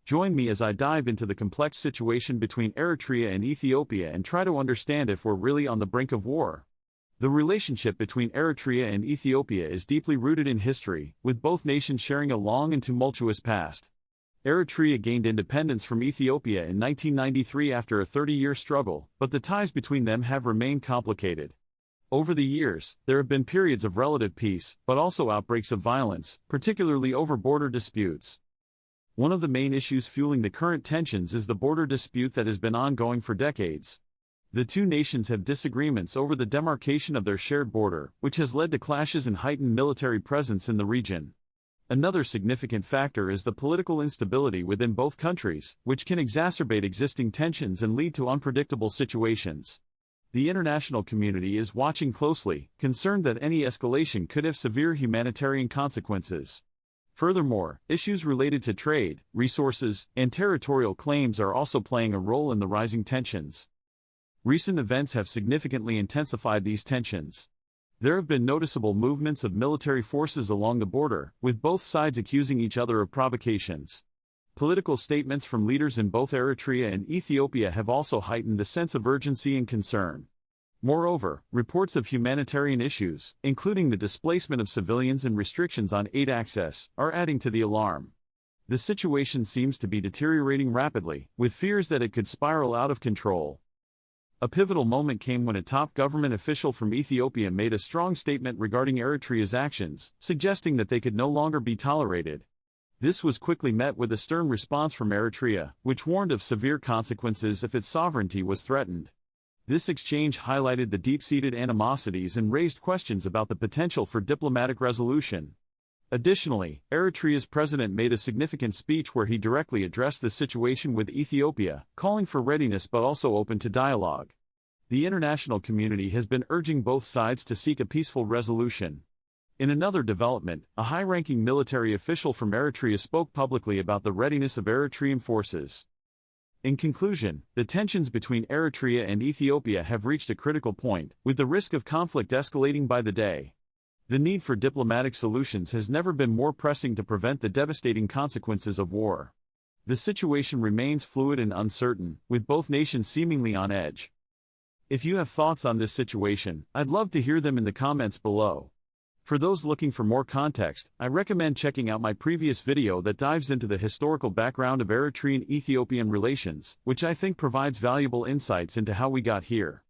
Join me as I dive into the complex situation between Eritrea and Ethiopia and try to understand if we're really on the brink of war. The relationship between Eritrea and Ethiopia is deeply rooted in history, with both nations sharing a long and tumultuous past. Eritrea gained independence from Ethiopia in 1993 after a 30-year struggle, but the ties between them have remained complicated. Over the years, there have been periods of relative peace, but also outbreaks of violence, particularly over border disputes. One of the main issues fueling the current tensions is the border dispute that has been ongoing for decades. The two nations have disagreements over the demarcation of their shared border, which has led to clashes and heightened military presence in the region. Another significant factor is the political instability within both countries, which can exacerbate existing tensions and lead to unpredictable situations. The international community is watching closely, concerned that any escalation could have severe humanitarian consequences. Furthermore, issues related to trade, resources, and territorial claims are also playing a role in the rising tensions. Recent events have significantly intensified these tensions. There have been noticeable movements of military forces along the border, with both sides accusing each other of provocations. Political statements from leaders in both Eritrea and Ethiopia have also heightened the sense of urgency and concern. Moreover, reports of humanitarian issues, including the displacement of civilians and restrictions on aid access, are adding to the alarm. The situation seems to be deteriorating rapidly, with fears that it could spiral out of control. A pivotal moment came when a top government official from Ethiopia made a strong statement regarding Eritrea's actions, suggesting that they could no longer be tolerated. This was quickly met with a stern response from Eritrea, which warned of severe consequences if its sovereignty was threatened. This exchange highlighted the deep-seated animosities and raised questions about the potential for diplomatic resolution. Additionally, Eritrea's president made a significant speech where he directly addressed the situation with Ethiopia, calling for readiness but also open to dialogue. The international community has been urging both sides to seek a peaceful resolution. In another development, a high-ranking military official from Eritrea spoke publicly about the readiness of Eritrean forces. In conclusion, the tensions between Eritrea and Ethiopia have reached a critical point, with the risk of conflict escalating by the day. The need for diplomatic solutions has never been more pressing to prevent the devastating consequences of war. The situation remains fluid and uncertain, with both nations seemingly on edge. If you have thoughts on this situation, I'd love to hear them in the comments below. For those looking for more context, I recommend checking out my previous video that dives into the historical background of Eritrean-Ethiopian relations, which I think provides valuable insights into how we got here.